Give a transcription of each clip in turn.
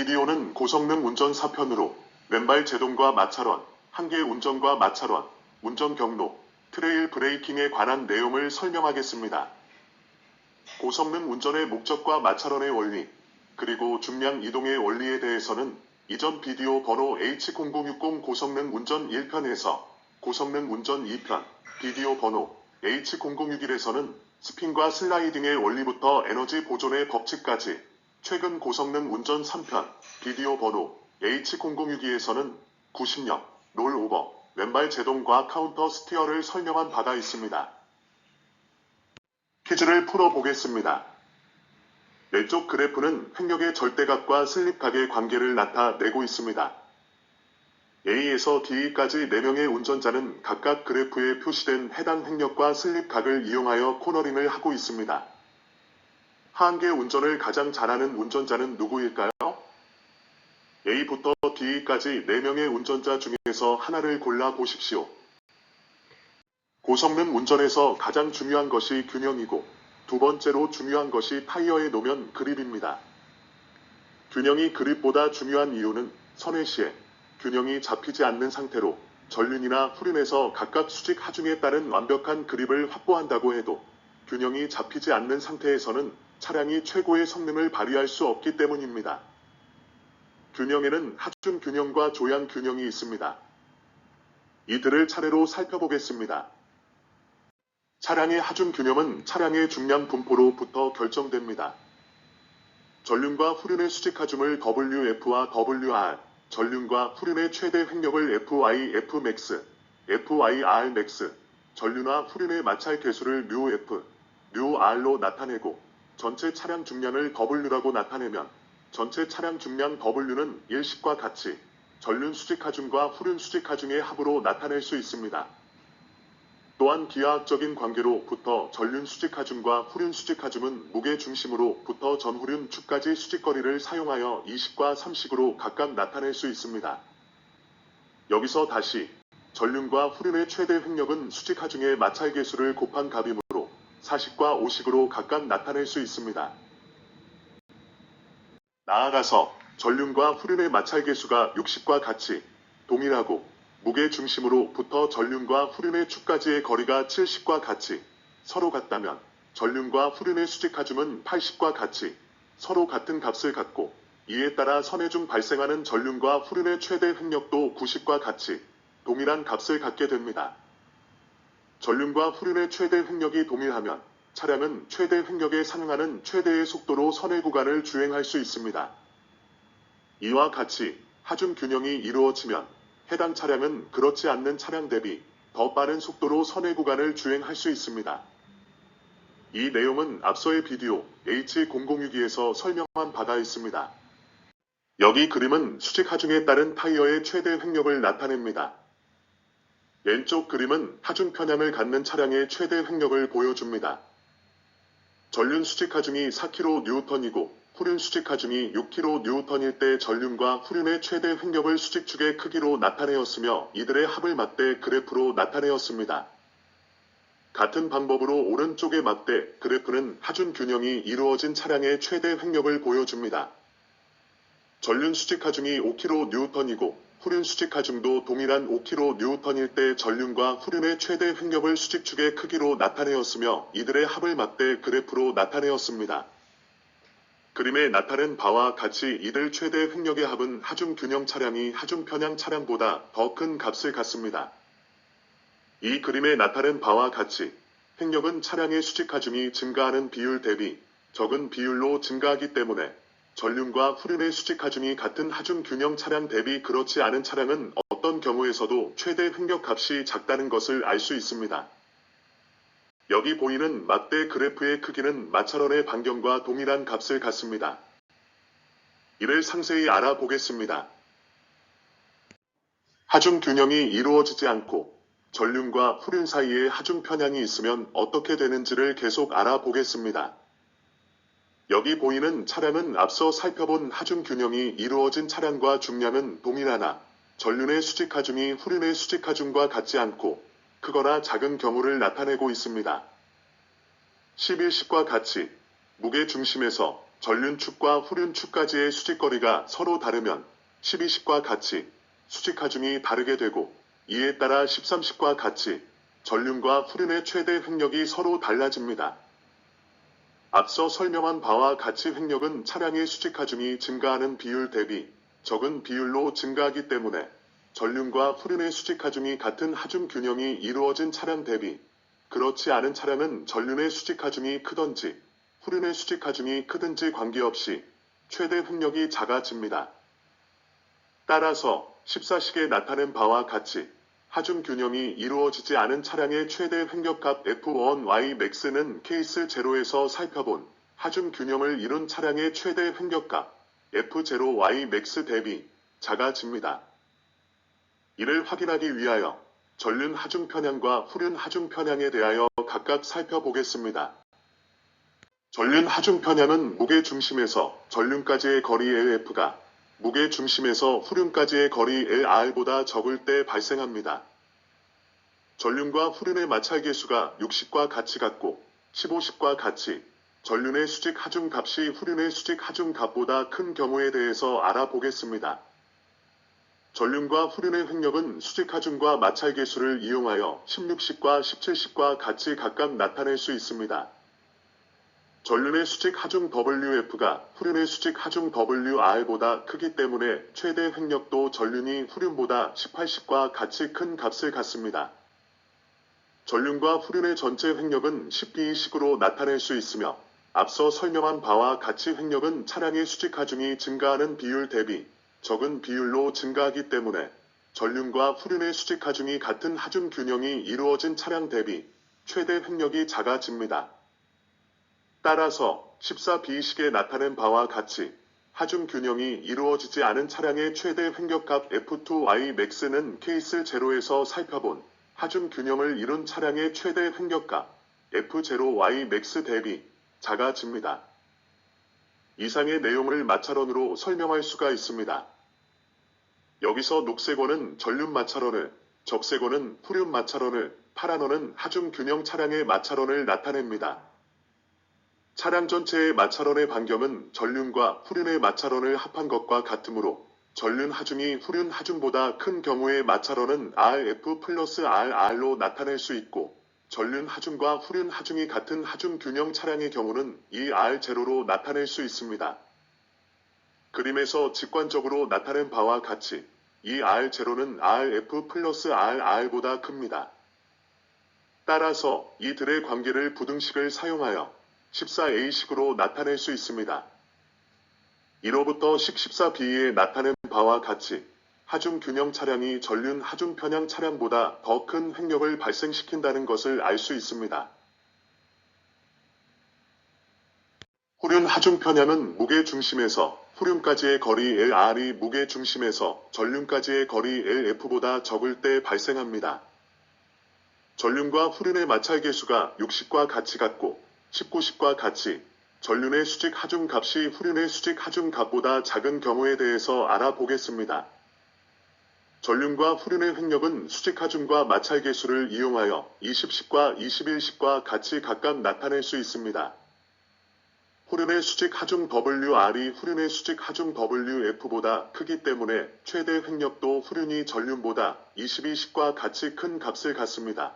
비디오는 고성능 운전 4편으로 왼발 제동과 마찰원, 한계 운전과 마찰원, 운전 경로, 트레일 브레이킹에 관한 내용을 설명하겠습니다. 고성능 운전의 목적과 마찰원의 원리, 그리고 중량 이동의 원리에 대해서는 이전 비디오 번호 H0060 고성능 운전 1편에서 고성능 운전 2편, 비디오 번호 H0061에서는 스핀과 슬라이딩의 원리부터 에너지 보존의 법칙까지, 최근 고성능 운전 3편, 비디오 번호 H0062에서는 구심력, 롤오버, 왼발 제동과 카운터 스티어를 설명한 바가 있습니다. 퀴즈를 풀어보겠습니다. 왼쪽 그래프는 횡력의 절대각과 슬립각의 관계를 나타내고 있습니다. A에서 D까지 4명의 운전자는 각각 그래프에 표시된 해당 횡력과 슬립각을 이용하여 코너링을 하고 있습니다. 하한계 운전을 가장 잘하는 운전자는 누구일까요? A부터 D까지 4명의 운전자 중에서 하나를 골라 보십시오. 고성능 운전에서 가장 중요한 것이 균형이고 두 번째로 중요한 것이 타이어의 노면 그립입니다. 균형이 그립보다 중요한 이유는 선회 시에 균형이 잡히지 않는 상태로 전륜이나 후륜에서 각각 수직 하중에 따른 완벽한 그립을 확보한다고 해도 균형이 잡히지 않는 상태에서는 차량이 최고의 성능을 발휘할 수 없기 때문입니다. 균형에는 하중 균형과 조향 균형이 있습니다. 이들을 차례로 살펴보겠습니다. 차량의 하중 균형은 차량의 중량 분포로부터 결정됩니다. 전륜과 후륜의 수직 하중을 WF와 WR, 전륜과 후륜의 최대 횡력을 FY, Fmax, FYR max, 전륜과 후륜의 마찰 계수를 µF, µR로 나타내고 전체 차량 중량을 W라고 나타내면 전체 차량 중량 W는 일식과 같이 전륜 수직 하중과 후륜 수직 하중의 합으로 나타낼 수 있습니다. 또한 기하학적인 관계로부터 전륜 수직 하중과 후륜 수직 하중은 무게 중심으로부터 전후륜 축까지 수직거리를 사용하여 20과 30으로 각각 나타낼 수 있습니다. 여기서 다시 전륜과 후륜의 최대 횡력은 수직 하중의 마찰 계수를 곱한 값이므로 40과 50으로 각각 나타낼 수 있습니다. 나아가서 전륜과 후륜의 마찰 계수가 60과 같이 동일하고 무게 중심으로부터 전륜과 후륜의 축까지의 거리가 70과 같이 서로 같다면 전륜과 후륜의 수직 하중은 80과 같이 서로 같은 값을 갖고 이에 따라 선회 중 발생하는 전륜과 후륜의 최대 횡력도 90과 같이 동일한 값을 갖게 됩니다. 전륜과 후륜의 최대 횡력이 동일하면 차량은 최대 횡력에 상응하는 최대의 속도로 선회 구간을 주행할 수 있습니다. 이와 같이 하중 균형이 이루어지면 해당 차량은 그렇지 않는 차량 대비 더 빠른 속도로 선회 구간을 주행할 수 있습니다. 이 내용은 앞서의 비디오 H0062에서 설명한 바가 있습니다. 여기 그림은 수직 하중에 따른 타이어의 최대 횡력을 나타냅니다. 왼쪽 그림은 하중 편향을 갖는 차량의 최대 횡력을 보여줍니다. 전륜 수직 하중이 4kN이고 후륜 수직 하중이 6kN일 때 전륜과 후륜의 최대 횡력을 수직축의 크기로 나타내었으며 이들의 합을 맞대 그래프로 나타내었습니다. 같은 방법으로 오른쪽에 맞대 그래프는 하중 균형이 이루어진 차량의 최대 횡력을 보여줍니다. 전륜 수직 하중이 5kN이고 후륜 수직 하중도 동일한 5kN일 때 전륜과 후륜의 최대 횡력을 수직축의 크기로 나타내었으며 이들의 합을 맞대 그래프로 나타내었습니다. 그림에 나타낸 바와 같이 이들 최대 횡력의 합은 하중 균형 차량이 하중 편향 차량보다 더 큰 값을 갖습니다. 이 그림에 나타낸 바와 같이 횡력은 차량의 수직 하중이 증가하는 비율 대비 적은 비율로 증가하기 때문에 전륜과 후륜의 수직 하중이 같은 하중 균형 차량 대비 그렇지 않은 차량은 어떤 경우에서도 최대 횡력 값이 작다는 것을 알 수 있습니다. 여기 보이는 맞대 그래프의 크기는 마찰원의 반경과 동일한 값을 갖습니다. 이를 상세히 알아보겠습니다. 하중 균형이 이루어지지 않고 전륜과 후륜 사이에 하중 편향이 있으면 어떻게 되는지를 계속 알아보겠습니다. 여기 보이는 차량은 앞서 살펴본 하중 균형이 이루어진 차량과 중량은 동일하나 전륜의 수직 하중이 후륜의 수직 하중과 같지 않고 크거나 작은 경우를 나타내고 있습니다. 11식과 같이 무게 중심에서 전륜축과 후륜축까지의 수직거리가 서로 다르면 12식과 같이 수직하중이 다르게 되고, 이에 따라 13식과 같이 전륜과 후륜의 최대 횡력이 서로 달라집니다. 앞서 설명한 바와 같이 횡력은 차량의 수직하중이 증가하는 비율 대비 적은 비율로 증가하기 때문에 전륜과 후륜의 수직하중이 같은 하중 균형이 이루어진 차량 대비 그렇지 않은 차량은 전륜의 수직하중이 크든지 후륜의 수직하중이 크든지 관계없이 최대 횡력이 작아집니다. 따라서 14식에 나타낸 바와 같이 하중 균형이 이루어지지 않은 차량의 최대 횡력값 F1Y max는 케이스 0에서 살펴본 하중 균형을 이룬 차량의 최대 횡력값 F0Y max 대비 작아집니다. 이를 확인하기 위하여 전륜 하중 편향과 후륜 하중 편향에 대하여 각각 살펴보겠습니다. 전륜 하중 편향은 무게 중심에서 전륜까지의 거리 LF가 무게 중심에서 후륜까지의 거리 LR보다 적을 때 발생합니다. 전륜과 후륜의 마찰계수가 60과 같이 같고 15식과 같이 전륜의 수직 하중 값이 후륜의 수직 하중 값보다 큰 경우에 대해서 알아보겠습니다. 전륜과 후륜의 횡력은 수직 하중과 마찰계수를 이용하여 16식과 17식과 같이 각각 나타낼 수 있습니다. 전륜의 수직 하중 WF가 후륜의 수직 하중 WR보다 크기 때문에 최대 횡력도 전륜이 후륜보다 18식과 같이 큰 값을 갖습니다. 전륜과 후륜의 전체 횡력은 12식으로 나타낼 수 있으며 앞서 설명한 바와 같이 횡력은 차량의 수직 하중이 증가하는 비율 대비 적은 비율로 증가하기 때문에 전륜과 후륜의 수직 하중이 같은 하중 균형이 이루어진 차량 대비 최대 횡력이 작아집니다. 따라서 14B식에 나타낸 바와 같이 하중 균형이 이루어지지 않은 차량의 최대 횡력값 F2Y max는 케이스 0에서 살펴본 하중 균형을 이룬 차량의 최대 횡력값 F0Y max 대비 작아집니다. 이상의 내용을 마찰원으로 설명할 수가 있습니다. 여기서 녹색원은 전륜 마찰원을, 적색원은 후륜 마찰원을, 파란원은 하중 균형 차량의 마찰원을 나타냅니다. 차량 전체의 마찰원의 반경은 전륜과 후륜의 마찰원을 합한 것과 같으므로 전륜 하중이 후륜 하중보다 큰 경우의 마찰원은 RF 플러스 RR로 나타낼 수 있고 전륜 하중과 후륜 하중이 같은 하중 균형 차량의 경우는 이 R0로 나타낼 수 있습니다. 그림에서 직관적으로 나타낸 바와 같이 이 R0는 RF 플러스 RR보다 큽니다. 따라서 이들의 관계를 부등식을 사용하여 14A식으로 나타낼 수 있습니다. 1호부터 식 14B에 나타낸 바와 같이 하중 균형 차량이 전륜 하중 편향 차량보다 더 큰 횡력을 발생시킨다는 것을 알 수 있습니다. 후륜 하중 편향은 무게 중심에서 후륜까지의 거리 LR이 무게 중심에서 전륜까지의 거리 LF보다 적을 때 발생합니다. 전륜과 후륜의 마찰계수가 60과 같이 같고 19식과 같이 전륜의 수직 하중 값이 후륜의 수직 하중 값보다 작은 경우에 대해서 알아보겠습니다. 전륜과 후륜의 횡력은 수직 하중과 마찰계수를 이용하여 20식과 21식과 같이 각각 나타낼 수 있습니다. 후륜의 수직 하중 WR이 후륜의 수직 하중 WF보다 크기 때문에 최대 횡력도 후륜이 전륜보다 22식과 같이 큰 값을 갖습니다.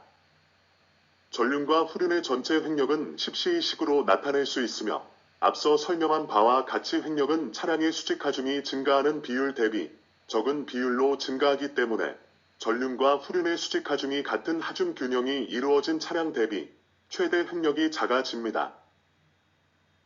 전륜과 후륜의 전체 횡력은 10C식으로 나타낼 수 있으며 앞서 설명한 바와 같이 횡력은 차량의 수직 하중이 증가하는 비율 대비 적은 비율로 증가하기 때문에 전륜과 후륜의 수직 하중이 같은 하중 균형이 이루어진 차량 대비 최대 횡력이 작아집니다.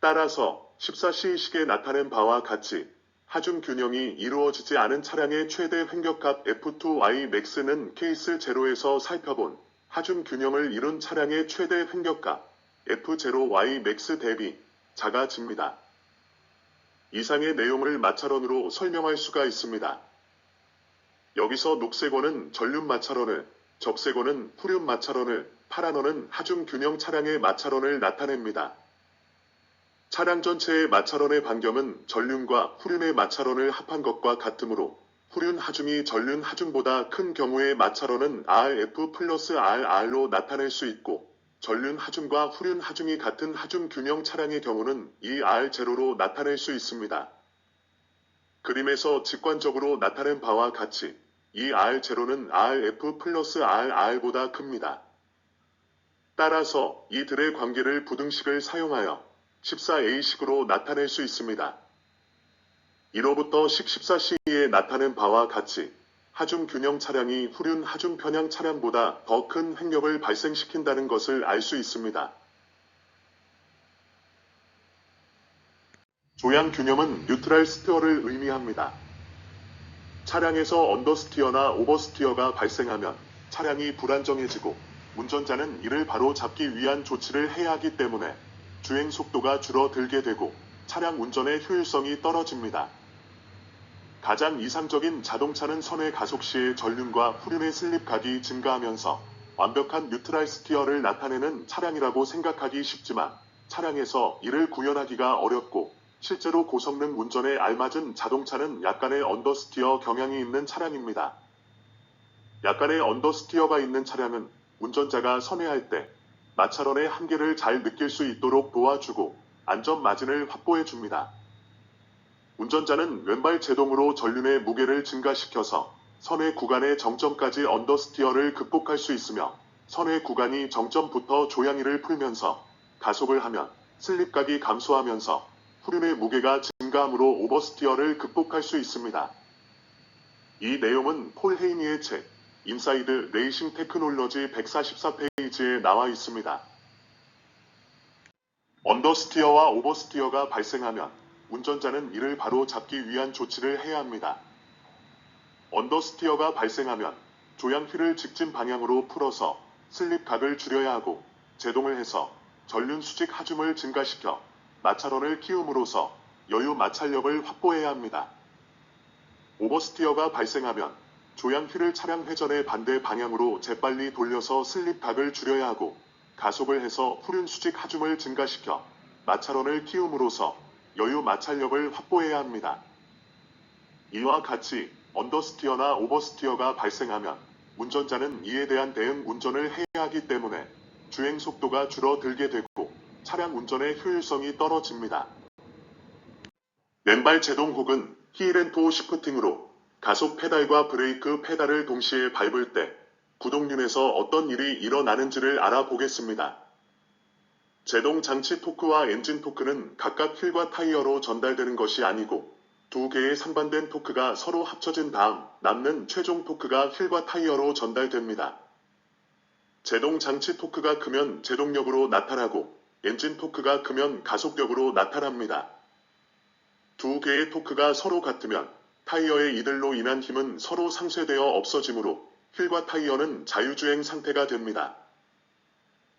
따라서 14C식에 나타낸 바와 같이 하중 균형이 이루어지지 않은 차량의 최대 횡력값 F2Y max는 케이스 0에서 살펴본 하중 균형을 이룬 차량의 최대 횡력값 F0Y max 대비 작아집니다. 이상의 내용을 마찰원으로 설명할 수가 있습니다. 여기서 녹색원은 전륜 마찰원을, 적색원은 후륜 마찰원을, 파란원은 하중 균형 차량의 마찰원을 나타냅니다. 차량 전체의 마찰원의 반경은 전륜과 후륜의 마찰원을 합한 것과 같으므로 후륜 하중이 전륜 하중보다 큰 경우의 마찰원은 RF 플러스 RR로 나타낼 수 있고 전륜 하중과 후륜 하중이 같은 하중 균형 차량의 경우는 이 R0로 나타낼 수 있습니다. 그림에서 직관적으로 나타낸 바와 같이 이 R0는 RF 플러스 RR보다 큽니다. 따라서 이들의 관계를 부등식을 사용하여 14A식으로 나타낼 수 있습니다. 1호부터 14C에 나타낸 바와 같이 하중 균형 차량이 후륜 하중 편향 차량보다 더 큰 횡력을 발생시킨다는 것을 알 수 있습니다. 조향 균형은 뉴트럴 스티어를 의미합니다. 차량에서 언더스티어나 오버스티어가 발생하면 차량이 불안정해지고 운전자는 이를 바로 잡기 위한 조치를 해야 하기 때문에 주행 속도가 줄어들게 되고 차량 운전의 효율성이 떨어집니다. 가장 이상적인 자동차는 선의 가속 시의 전륜과 후륜의 슬립각이 증가하면서 완벽한 뉴트럴 스티어를 나타내는 차량이라고 생각하기 쉽지만 차량에서 이를 구현하기가 어렵고 실제로 고성능 운전에 알맞은 자동차는 약간의 언더스티어 경향이 있는 차량입니다. 약간의 언더스티어가 있는 차량은 운전자가 선회할 때 마찰원의 한계를 잘 느낄 수 있도록 도와주고 안전 마진을 확보해 줍니다. 운전자는 왼발 제동으로 전륜의 무게를 증가시켜서 선회 구간의 정점까지 언더스티어를 극복할 수 있으며 선회 구간이 정점부터 조향이를 풀면서 가속을 하면 슬립각이 감소하면서 후륜의 무게가 증가함으로 오버스티어를 극복할 수 있습니다. 이 내용은 폴 헤이니의 책 인사이드 레이싱 테크놀로지 144페이지에 나와 있습니다. 언더스티어와 오버스티어가 발생하면 운전자는 이를 바로 잡기 위한 조치를 해야 합니다. 언더스티어가 발생하면 조향휠을 직진 방향으로 풀어서 슬립각을 줄여야 하고 제동을 해서 전륜 수직 하중을 증가시켜 마찰원을 키움으로써 여유 마찰력을 확보해야 합니다. 오버스티어가 발생하면 조향휠을 차량 회전의 반대 방향으로 재빨리 돌려서 슬립각을 줄여야 하고 가속을 해서 후륜 수직 하중을 증가시켜 마찰원을 키움으로써 여유 마찰력을 확보해야 합니다. 이와 같이 언더스티어나 오버스티어가 발생하면 운전자는 이에 대한 대응 운전을 해야 하기 때문에 주행 속도가 줄어들게 되고 차량 운전의 효율성이 떨어집니다. 왼발 제동 혹은 힐앤토 시프팅으로 가속 페달과 브레이크 페달을 동시에 밟을 때 구동륜에서 어떤 일이 일어나는지를 알아보겠습니다. 제동 장치 토크와 엔진 토크는 각각 휠과 타이어로 전달되는 것이 아니고 두 개의 상반된 토크가 서로 합쳐진 다음 남는 최종 토크가 휠과 타이어로 전달됩니다. 제동 장치 토크가 크면 제동력으로 나타나고 엔진 토크가 크면 가속력으로 나타납니다. 두 개의 토크가 서로 같으면 타이어의 이들로 인한 힘은 서로 상쇄되어 없어지므로 휠과 타이어는 자유주행 상태가 됩니다.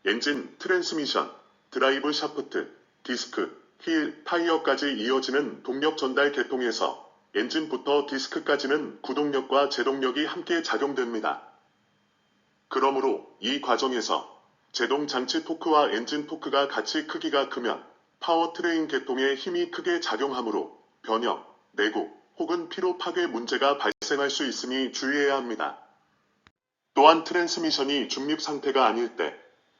엔진, 트랜스미션, 드라이브 샤프트, 디스크, 휠, 타이어까지 이어지는 동력 전달 계통에서 엔진부터 디스크까지는 구동력과 제동력이 함께 작용됩니다. 그러므로 이 과정에서 제동 장치 토크와 엔진 토크가 같이 크기가 크면 파워트레인 계통에 힘이 크게 작용하므로 변형, 내구 혹은 피로 파괴 문제가 발생할 수 있으니 주의해야 합니다. 또한 트랜스미션이 중립 상태가 아닐 때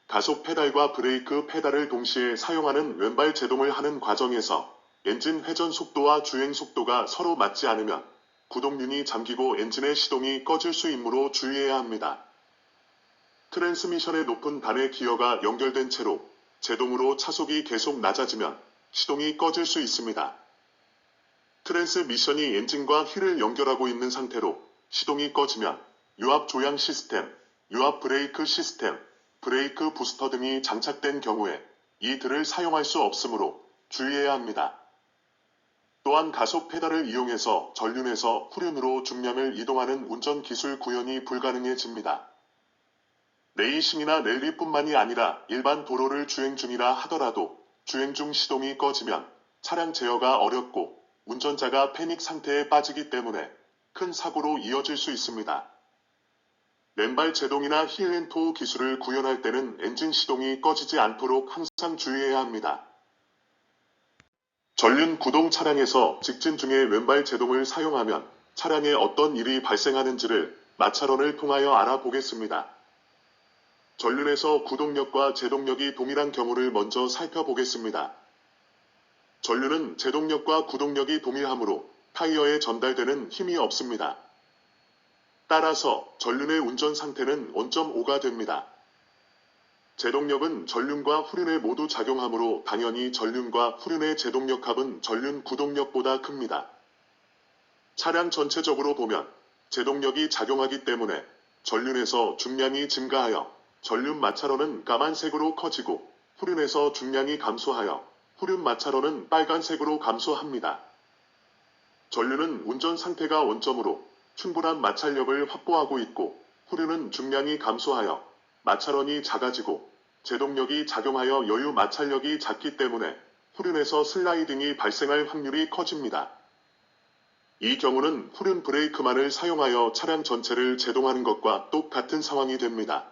가속 페달과 브레이크 페달을 동시에 사용하는 왼발 제동을 하는 과정에서 엔진 회전 속도와 주행 속도가 서로 맞지 않으면 구동륜이 잠기고 엔진의 시동이 꺼질 수 있므로 주의해야 합니다. 트랜스미션의 높은 단의 기어가 연결된 채로 제동으로 차속이 계속 낮아지면 시동이 꺼질 수 있습니다. 트랜스미션이 엔진과 휠을 연결하고 있는 상태로 시동이 꺼지면 유압 조향 시스템, 유압 브레이크 시스템, 브레이크 부스터 등이 장착된 경우에 이들을 사용할 수 없으므로 주의해야 합니다. 또한 가속 페달을 이용해서 전륜에서 후륜으로 중량을 이동하는 운전 기술 구현이 불가능해집니다. 레이싱이나 랠리뿐만이 아니라 일반 도로를 주행 중이라 하더라도 주행 중 시동이 꺼지면 차량 제어가 어렵고 운전자가 패닉 상태에 빠지기 때문에 큰 사고로 이어질 수 있습니다. 왼발 제동이나 힐앤토 기술을 구현할 때는 엔진 시동이 꺼지지 않도록 항상 주의해야 합니다. 전륜 구동 차량에서 직진 중에 왼발 제동을 사용하면 차량에 어떤 일이 발생하는지를 마찰원을 통하여 알아보겠습니다. 전륜에서 구동력과 제동력이 동일한 경우를 먼저 살펴보겠습니다. 전륜은 제동력과 구동력이 동일하므로 타이어에 전달되는 힘이 없습니다. 따라서 전륜의 운전 상태는 원점 5가 됩니다. 제동력은 전륜과 후륜에 모두 작용하므로 당연히 전륜과 후륜의 제동력 합은 전륜 구동력보다 큽니다. 차량 전체적으로 보면 제동력이 작용하기 때문에 전륜에서 중량이 증가하여 전륜 마찰원은 까만색으로 커지고 후륜에서 중량이 감소하여 후륜 마찰원은 빨간색으로 감소합니다. 전륜은 운전 상태가 원점으로 충분한 마찰력을 확보하고 있고 후륜은 중량이 감소하여 마찰원이 작아지고 제동력이 작용하여 여유 마찰력이 작기 때문에 후륜에서 슬라이딩이 발생할 확률이 커집니다. 이 경우는 후륜 브레이크만을 사용하여 차량 전체를 제동하는 것과 똑같은 상황이 됩니다.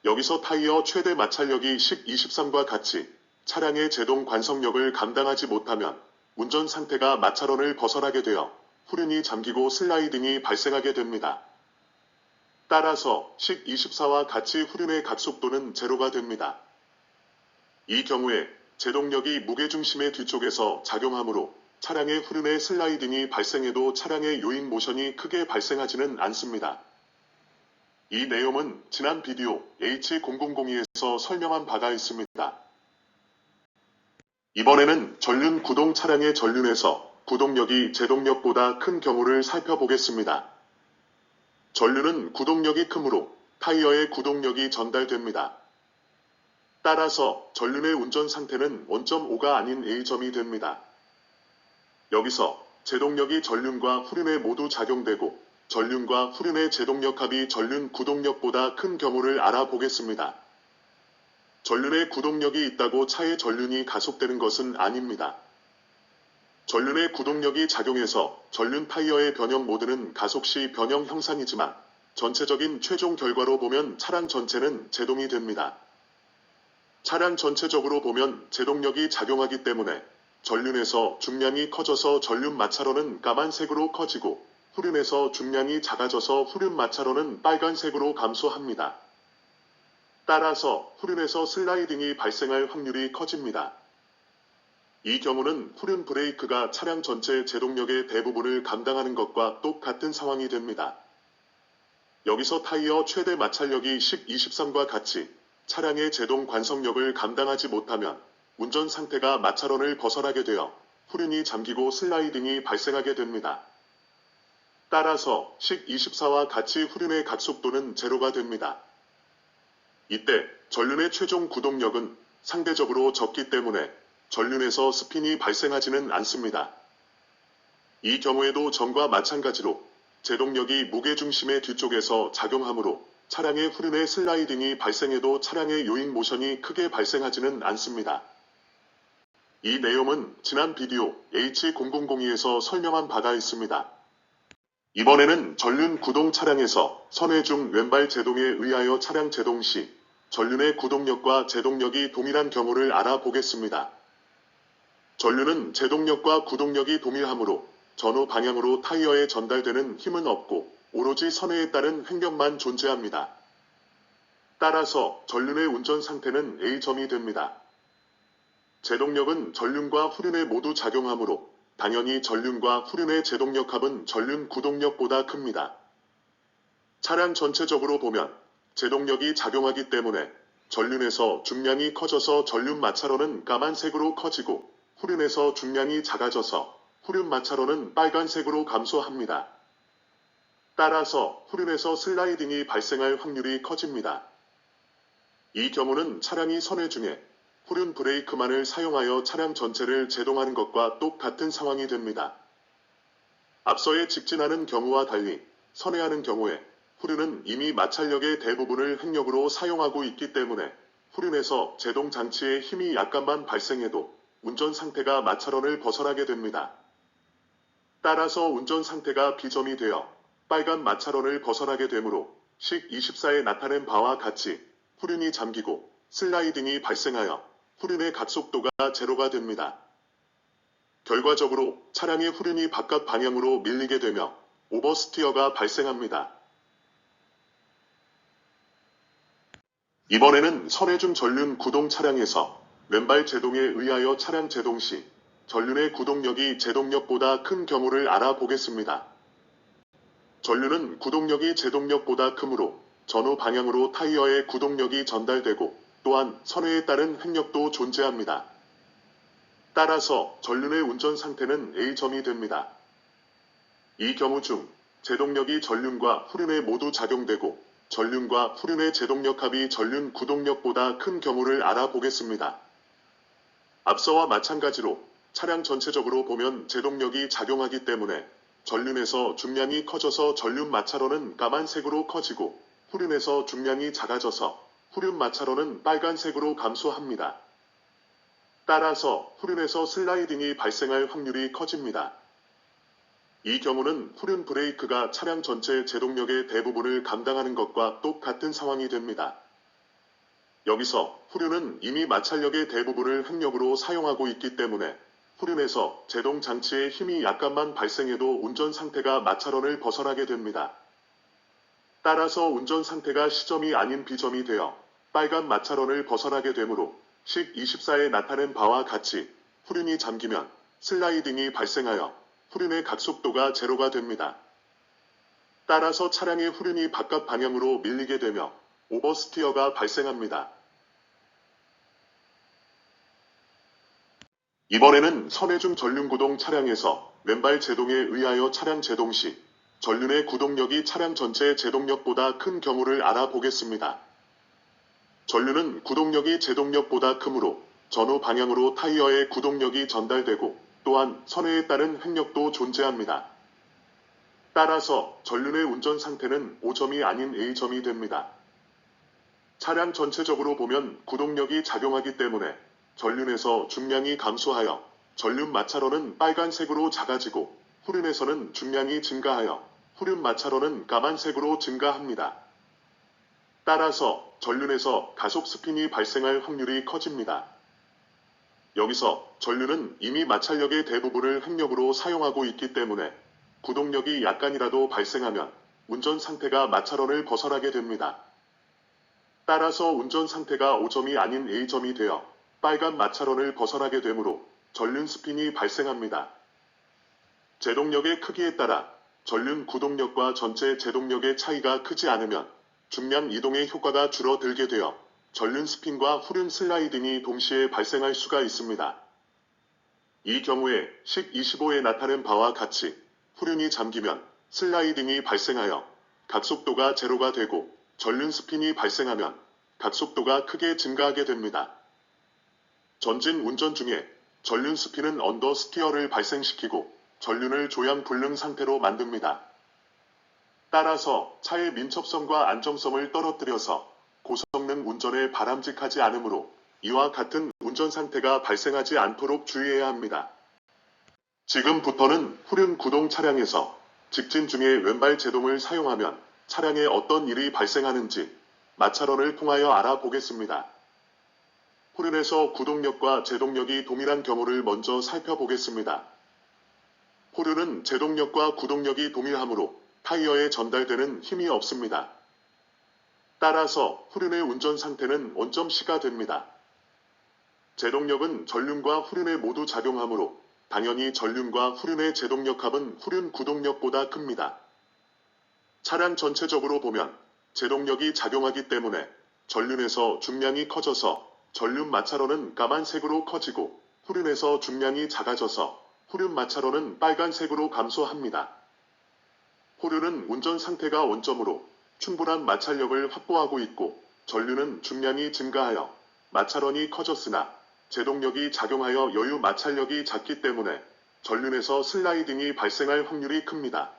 여기서 타이어 최대 마찰력이 10-23과 같이 차량의 제동 관성력을 감당하지 못하면 운전 상태가 마찰원을 벗어나게 되어 후륜이 잠기고 슬라이딩이 발생하게 됩니다. 따라서 10-24와 같이 후륜의 각속도는 제로가 됩니다. 이 경우에 제동력이 무게중심의 뒤쪽에서 작용하므로 차량의 후륜의 슬라이딩이 발생해도 차량의 요잉 모션이 크게 발생하지는 않습니다. 이 내용은 지난 비디오 H0002에서 설명한 바가 있습니다. 이번에는 전륜 구동 차량의 전륜에서 구동력이 제동력보다 큰 경우를 살펴보겠습니다. 전륜은 구동력이 크므로 타이어에 구동력이 전달됩니다. 따라서 전륜의 운전 상태는 원점 5가 아닌 A점이 됩니다. 여기서 제동력이 전륜과 후륜에 모두 작용되고 전륜과 후륜의 제동력 합이 전륜 구동력보다 큰 경우를 알아보겠습니다. 전륜에 구동력이 있다고 차의 전륜이 가속되는 것은 아닙니다. 전륜의 구동력이 작용해서 전륜 타이어의 변형 모드는 가속 시 변형 형상이지만 전체적인 최종 결과로 보면 차량 전체는 제동이 됩니다. 차량 전체적으로 보면 제동력이 작용하기 때문에 전륜에서 중량이 커져서 전륜 마찰원은 까만색으로 커지고 후륜에서 중량이 작아져서 후륜 마찰원은 빨간색으로 감소합니다. 따라서 후륜에서 슬라이딩이 발생할 확률이 커집니다. 이 경우는 후륜 브레이크가 차량 전체 제동력의 대부분을 감당하는 것과 똑같은 상황이 됩니다. 여기서 타이어 최대 마찰력이 10-23과 같이 차량의 제동 관성력을 감당하지 못하면 운전 상태가 마찰원을 벗어나게 되어 후륜이 잠기고 슬라이딩이 발생하게 됩니다. 따라서 10-24와 같이 후륜의 각속도는 제로가 됩니다. 이때 전륜의 최종 구동력은 상대적으로 적기 때문에 전륜에서 스핀이 발생하지는 않습니다. 이 경우에도 전과 마찬가지로 제동력이 무게중심의 뒤쪽에서 작용하므로 차량의 후륜의 슬라이딩이 발생해도 차량의 요잉 모션이 크게 발생하지는 않습니다. 이 내용은 지난 비디오 H0002에서 설명한 바가 있습니다. 이번에는 전륜 구동 차량에서 선회 중 왼발 제동에 의하여 차량 제동 시 전륜의 구동력과 제동력이 동일한 경우를 알아보겠습니다. 전륜은 제동력과 구동력이 동일하므로 전후 방향으로 타이어에 전달되는 힘은 없고 오로지 선회에 따른 횡격만 존재합니다. 따라서 전륜의 운전 상태는 A점이 됩니다. 제동력은 전륜과 후륜에 모두 작용하므로 당연히 전륜과 후륜의 제동력 합은 전륜 구동력보다 큽니다. 차량 전체적으로 보면 제동력이 작용하기 때문에 전륜에서 중량이 커져서 전륜 마찰원은 까만색으로 커지고 후륜에서 중량이 작아져서 후륜 마찰원은 빨간색으로 감소합니다. 따라서 후륜에서 슬라이딩이 발생할 확률이 커집니다. 이 경우는 차량이 선회 중에 후륜 브레이크만을 사용하여 차량 전체를 제동하는 것과 똑같은 상황이 됩니다. 앞서에 직진하는 경우와 달리 선회하는 경우에 후륜은 이미 마찰력의 대부분을 행력으로 사용하고 있기 때문에 후륜에서 제동 장치에 힘이 약간만 발생해도 운전 상태가 마찰원을 벗어나게 됩니다. 따라서 운전 상태가 B점이 되어 빨간 마찰원을 벗어나게 되므로 10-24에 나타낸 바와 같이 후륜이 잠기고 슬라이딩이 발생하여 후륜의 각속도가 제로가 됩니다. 결과적으로 차량의 후륜이 바깥 방향으로 밀리게 되며 오버스티어가 발생합니다. 이번에는 선해준 전륜 구동 차량에서 왼발 제동에 의하여 차량 제동 시 전륜의 구동력이 제동력보다 큰 경우를 알아보겠습니다. 전륜은 구동력이 제동력보다 크므로 전후 방향으로 타이어에 구동력이 전달되고 또한 선회에 따른 횡력도 존재합니다. 따라서 전륜의 운전 상태는 A점이 됩니다. 이 경우 중 제동력이 전륜과 후륜에 모두 작용되고 전륜과 후륜의 제동력 합이 전륜 구동력보다 큰 경우를 알아보겠습니다. 앞서와 마찬가지로 차량 전체적으로 보면 제동력이 작용하기 때문에 전륜에서 중량이 커져서 전륜 마찰원은 까만색으로 커지고 후륜에서 중량이 작아져서 후륜 마찰원은 빨간색으로 감소합니다. 따라서 후륜에서 슬라이딩이 발생할 확률이 커집니다. 이 경우는 후륜 브레이크가 차량 전체 제동력의 대부분을 감당하는 것과 똑같은 상황이 됩니다. 여기서 후륜은 이미 마찰력의 대부분을 횡력으로 사용하고 있기 때문에 후륜에서 제동 장치에 힘이 약간만 발생해도 운전 상태가 마찰원을 벗어나게 됩니다. 따라서 운전 상태가 C점이 아닌 B점이 되어 빨간 마찰원을 벗어나게 되므로 식 24에 나타낸 바와 같이 후륜이 잠기면 슬라이딩이 발생하여 후륜의 각속도가 제로가 됩니다. 따라서 차량의 후륜이 바깥 방향으로 밀리게 되며 오버스티어가 발생합니다. 이번에는 선해중 전륜구동 차량에서 왼발 제동에 의하여 차량 제동 시 전륜의 구동력이 차량 전체 제동력보다 큰 경우를 알아보겠습니다. 전륜은 구동력이 제동력보다 크므로 전후 방향으로 타이어에 구동력이 전달되고 또한 선회에 따른 횡력도 존재합니다. 따라서 전륜의 운전 상태는 O점이 아닌 A점이 됩니다. 차량 전체적으로 보면 구동력이 작용하기 때문에 전륜에서 중량이 감소하여 전륜 마찰원은 빨간색으로 작아지고 후륜에서는 중량이 증가하여 후륜 마찰원은 까만색으로 증가합니다. 따라서 전륜에서 가속 스핀이 발생할 확률이 커집니다. 여기서 전륜은 이미 마찰력의 대부분을 횡력으로 사용하고 있기 때문에 구동력이 약간이라도 발생하면 운전 상태가 마찰원을 벗어나게 됩니다. 따라서 운전 상태가 O점이 아닌 A점이 되어 빨간 마찰원을 벗어나게 되므로 전륜 스핀이 발생합니다. 제동력의 크기에 따라 전륜 구동력과 전체 제동력의 차이가 크지 않으면 중량 이동의 효과가 줄어들게 되어 전륜 스핀과 후륜 슬라이딩이 동시에 발생할 수가 있습니다. 이 경우에 식 25에 나타낸 바와 같이 후륜이 잠기면 슬라이딩이 발생하여 각속도가 제로가 되고 전륜 스핀이 발생하면 각속도가 크게 증가하게 됩니다. 전진 운전 중에 전륜 스핀은 언더 스티어를 발생시키고 전륜을 조향 불능 상태로 만듭니다. 따라서 차의 민첩성과 안정성을 떨어뜨려서 고성능 운전에 바람직하지 않으므로 이와 같은 운전 상태가 발생하지 않도록 주의해야 합니다. 지금부터는 후륜 구동 차량에서 직진 중에 왼발 제동을 사용하면 차량에 어떤 일이 발생하는지 마찰원을 통하여 알아보겠습니다. 후륜에서 구동력과 제동력이 동일한 경우를 먼저 살펴보겠습니다. 후륜은 제동력과 구동력이 동일하므로 타이어에 전달되는 힘이 없습니다. 따라서 후륜의 운전 상태는 원점 C가 됩니다. 제동력은 전륜과 후륜에 모두 작용하므로 당연히 전륜과 후륜의 제동력 합은 후륜 구동력보다 큽니다. 차량 전체적으로 보면 제동력이 작용하기 때문에 전륜에서 중량이 커져서 전륜 마찰원은 까만색으로 커지고 후륜에서 중량이 작아져서 후륜 마찰원은 빨간색으로 감소합니다. 후륜은 운전 상태가 원점으로 충분한 마찰력을 확보하고 있고 전륜은 중량이 증가하여 마찰원이 커졌으나 제동력이 작용하여 여유 마찰력이 작기 때문에 전륜에서 슬라이딩이 발생할 확률이 큽니다.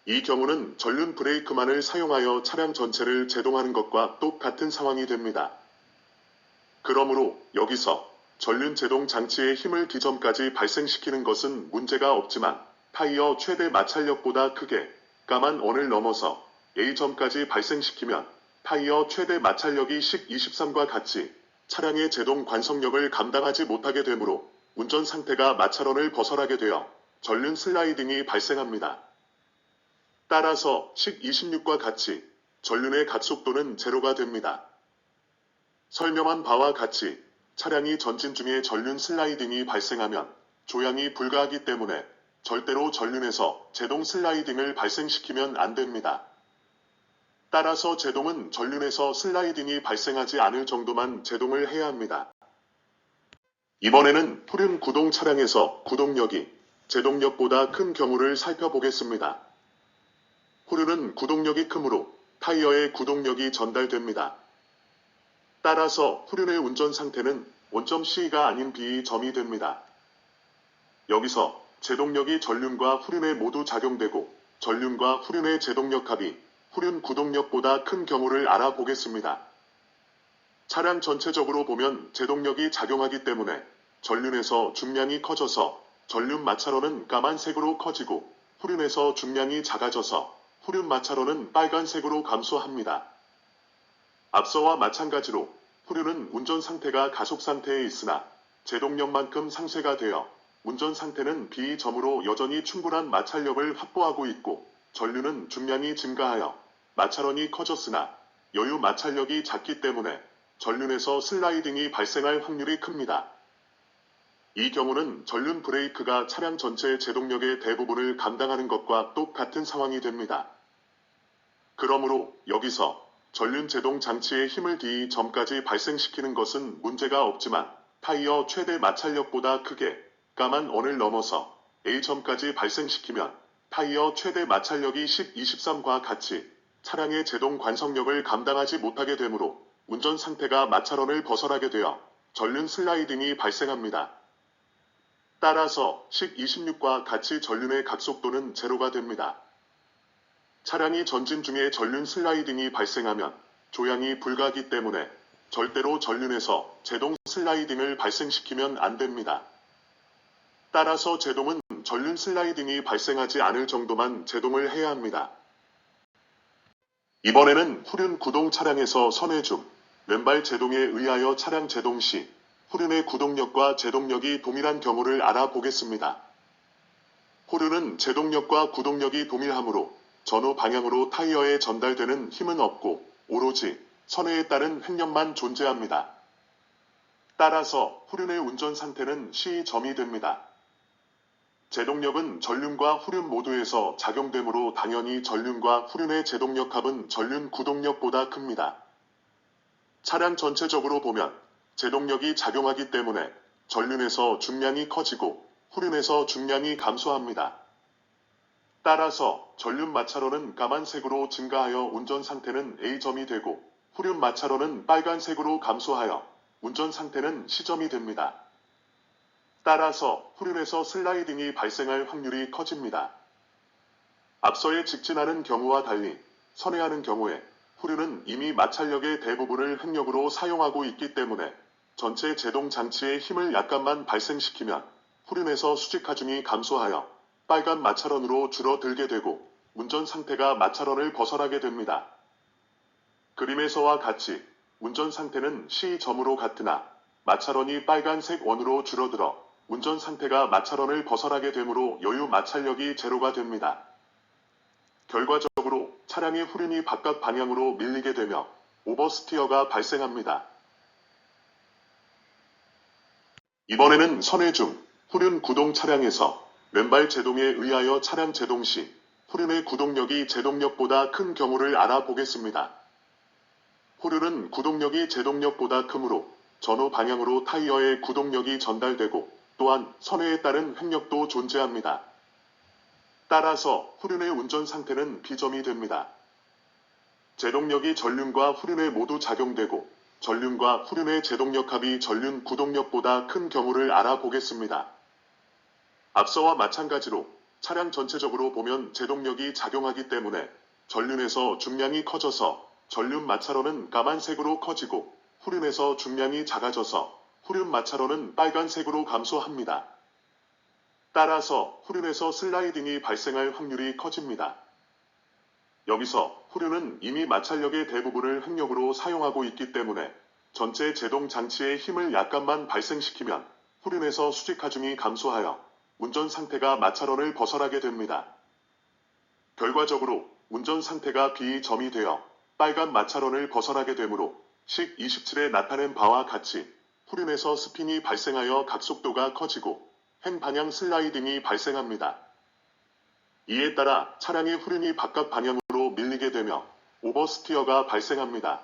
이 경우는 전륜 브레이크만을 사용하여 차량 전체를 제동하는 것과 똑같은 상황이 됩니다. 그러므로 여기서 전륜 제동 장치의 힘을 D점까지 발생시키는 것은 문제가 없지만 타이어 최대 마찰력보다 크게 까만 원을 넘어서 A점까지 발생시키면 타이어 최대 마찰력이 식 23과 같이 차량의 제동 관성력을 감당하지 못하게 되므로 운전 상태가 마찰원을 벗어나게 되어 전륜 슬라이딩이 발생합니다. 따라서 식 26과 같이 전륜의 각속도는 제로가 됩니다. 설명한 바와 같이 차량이 전진 중에 전륜 슬라이딩이 발생하면 조향이 불가하기 때문에 절대로 전륜에서 제동 슬라이딩을 발생시키면 안 됩니다. 따라서 제동은 전륜에서 슬라이딩이 발생하지 않을 정도만 제동을 해야 합니다. 이번에는 후륜 구동 차량에서 구동력이 제동력보다 큰 경우를 살펴보겠습니다. 후륜은 구동력이 크므로 타이어에 구동력이 전달됩니다. 따라서 후륜의 운전 상태는 원점 C가 아닌 B점이 됩니다. 여기서 제동력이 전륜과 후륜에 모두 작용되고 전륜과 후륜의 제동력 합이 후륜 구동력보다 큰 경우를 알아보겠습니다. 차량 전체적으로 보면 제동력이 작용하기 때문에 전륜에서 중량이 커져서 전륜 마찰원은 까만색으로 커지고 후륜에서 중량이 작아져서 후륜 마찰원은 빨간색으로 감소합니다. 앞서와 마찬가지로 후륜은 운전 상태가 가속 상태에 있으나 제동력만큼 상쇄가 되어 운전 상태는 B점으로 여전히 충분한 마찰력을 확보하고 있고 전륜은 중량이 증가하여 마찰원이 커졌으나 여유 마찰력이 작기 때문에 전륜에서 슬라이딩이 발생할 확률이 큽니다. 이 경우는 전륜 브레이크가 차량 전체의 제동력의 대부분을 감당하는 것과 똑같은 상황이 됩니다. 그러므로 여기서 전륜 제동 장치의 힘을 D점까지 발생시키는 것은 문제가 없지만 타이어 최대 마찰력보다 크게 까만 원을 넘어서 A점까지 발생시키면 타이어 최대 마찰력이 10, 23과 같이 차량의 제동 관성력을 감당하지 못하게 되므로 운전 상태가 마찰원을 벗어나게 되어 전륜 슬라이딩이 발생합니다. 따라서 10, 26과 같이 전륜의 각속도는 제로가 됩니다. 차량이 전진 중에 전륜 슬라이딩이 발생하면 조향이 불가하기 때문에 절대로 전륜에서 제동 슬라이딩을 발생시키면 안 됩니다. 따라서 제동은 전륜 슬라이딩이 발생하지 않을 정도만 제동을 해야 합니다. 이번에는 후륜 구동 차량에서 선회 중 왼발 제동에 의하여 차량 제동 시 후륜의 구동력과 제동력이 동일한 경우를 알아보겠습니다. 후륜은 제동력과 구동력이 동일하므로 전후 방향으로 타이어에 전달되는 힘은 없고 오로지 선회에 따른 횡력만 존재합니다. 따라서 후륜의 운전 상태는 C점이 됩니다. 제동력은 전륜과 후륜 모두에서 작용되므로 당연히 전륜과 후륜의 제동력 합은 전륜 구동력보다 큽니다. 차량 전체적으로 보면 제동력이 작용하기 때문에 전륜에서 중량이 커지고 후륜에서 중량이 감소합니다. 따라서 전륜 마찰원은 까만색으로 증가하여 운전 상태는 A점이 되고 후륜 마찰원은 빨간색으로 감소하여 운전 상태는 C점이 됩니다. 따라서 후륜에서 슬라이딩이 발생할 확률이 커집니다. 앞서의 직진하는 경우와 달리 선회하는 경우에 후륜은 이미 마찰력의 대부분을 횡력으로 사용하고 있기 때문에 전체 제동 장치의 힘을 약간만 발생시키면 후륜에서 수직 하중이 감소하여 빨간 마찰원으로 줄어들게 되고 운전 상태가 마찰원을 벗어나게 됩니다. 그림에서와 같이 운전 상태는 C점으로 같으나 마찰원이 빨간색 원으로 줄어들어 운전 상태가 마찰원을 벗어나게 되므로 여유 마찰력이 제로가 됩니다. 결과적으로 차량의 후륜이 바깥 방향으로 밀리게 되며 오버스티어가 발생합니다. 이번에는 선회 중 후륜 구동 차량에서 왼발 제동에 의하여 차량 제동 시 후륜의 구동력이 제동력보다 큰 경우를 알아보겠습니다. 후륜은 구동력이 제동력보다 크므로 전후 방향으로 타이어에 구동력이 전달되고 또한 선회에 따른 횡력도 존재합니다. 따라서 후륜의 운전 상태는 B점이 됩니다. 제동력이 전륜과 후륜에 모두 작용되고 전륜과 후륜의 제동력 합이 전륜 구동력보다 큰 경우를 알아보겠습니다. 앞서와 마찬가지로 차량 전체적으로 보면 제동력이 작용하기 때문에 전륜에서 중량이 커져서 전륜 마찰원은 까만색으로 커지고 후륜에서 중량이 작아져서 후륜 마찰원은 빨간색으로 감소합니다. 따라서 후륜에서 슬라이딩이 발생할 확률이 커집니다. 여기서 후륜은 이미 마찰력의 대부분을 횡력으로 사용하고 있기 때문에 전체 제동 장치의 힘을 약간만 발생시키면 후륜에서 수직 하중이 감소하여 운전 상태가 마찰원을 벗어나게 됩니다. 결과적으로 운전 상태가 B점이 되어 빨간 마찰원을 벗어나게 되므로 식 27에 나타낸 바와 같이 후륜에서 스핀이 발생하여 각속도가 커지고 횡방향 슬라이딩이 발생합니다. 이에 따라 차량의 후륜이 바깥 방향으로 밀리게 되며 오버스티어가 발생합니다.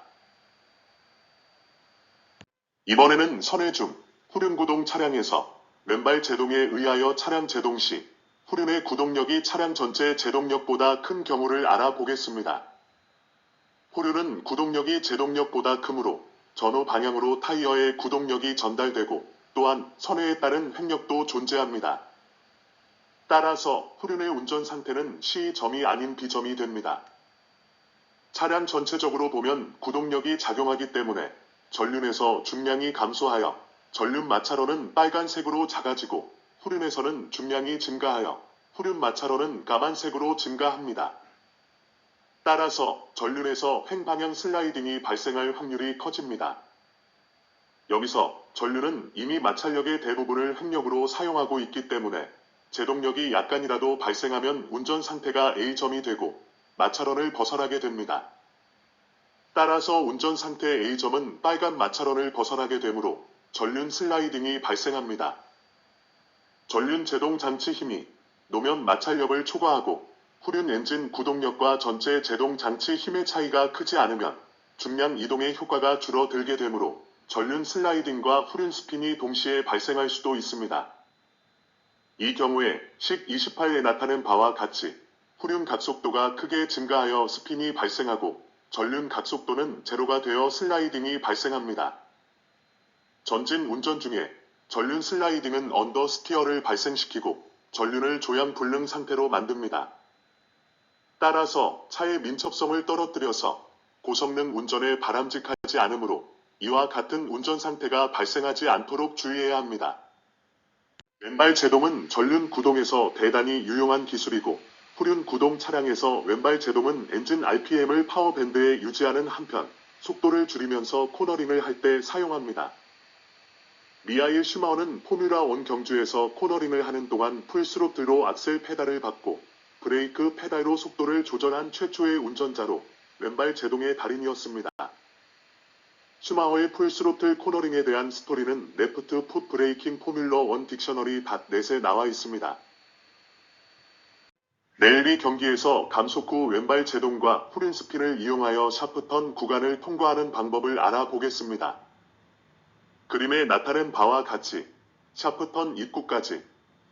이번에는 선회 중 후륜 구동 차량에서 왼발 제동에 의하여 차량 제동 시 후륜의 구동력이 차량 전체 제동력보다 큰 경우를 알아보겠습니다. 후륜은 구동력이 제동력보다 크므로 전후 방향으로 타이어에 구동력이 전달되고 또한 선회에 따른 횡력도 존재합니다. 따라서 후륜의 운전 상태는 C점이 아닌 B점이 됩니다. 차량 전체적으로 보면 구동력이 작용하기 때문에 전륜에서 중량이 감소하여 전륜 마찰원은 빨간색으로 작아지고 후륜에서는 중량이 증가하여 후륜 마찰원은 까만색으로 증가합니다. 따라서 전륜에서 횡방향 슬라이딩이 발생할 확률이 커집니다. 여기서 전륜은 이미 마찰력의 대부분을 횡력으로 사용하고 있기 때문에 제동력이 약간이라도 발생하면 운전 상태가 A점이 되고 마찰원을 벗어나게 됩니다. 따라서 운전 상태 A점은 빨간 마찰원을 벗어나게 되므로 전륜 슬라이딩이 발생합니다. 전륜 제동 장치 힘이 노면 마찰력을 초과하고 후륜 엔진 구동력과 전체 제동 장치 힘의 차이가 크지 않으면 중량 이동의 효과가 줄어들게 되므로 전륜 슬라이딩과 후륜 스핀이 동시에 발생할 수도 있습니다. 이 경우에 식 28에 나타낸 바와 같이 후륜 각속도가 크게 증가하여 스핀이 발생하고 전륜 각속도는 제로가 되어 슬라이딩이 발생합니다. 전진 운전 중에 전륜 슬라이딩은 언더스티어를 발생시키고 전륜을 조향불능 상태로 만듭니다. 따라서 차의 민첩성을 떨어뜨려서 고성능 운전에 바람직하지 않으므로 이와 같은 운전 상태가 발생하지 않도록 주의해야 합니다. 왼발 제동은 전륜 구동에서 대단히 유용한 기술이고 후륜 구동 차량에서 왼발 제동은 엔진 RPM을 파워밴드에 유지하는 한편 속도를 줄이면서 코너링을 할 때 사용합니다. 미하일 슈마어는 포뮬라1 경주에서 코너링을 하는 동안 풀스로틀로 악셀 페달을 밟고 브레이크 페달로 속도를 조절한 최초의 운전자로 왼발 제동의 달인이었습니다. 슈마어의 풀스로틀 코너링에 대한 스토리는 레프트 풋 브레이킹 포뮬러1 딕셔너리 .net에 나와 있습니다. 넬리 경기에서 감속 후 왼발 제동과 후륜 스핀을 이용하여 샤프턴 구간을 통과하는 방법을 알아보겠습니다. 그림에 나타낸 바와 같이 샤프턴 입구까지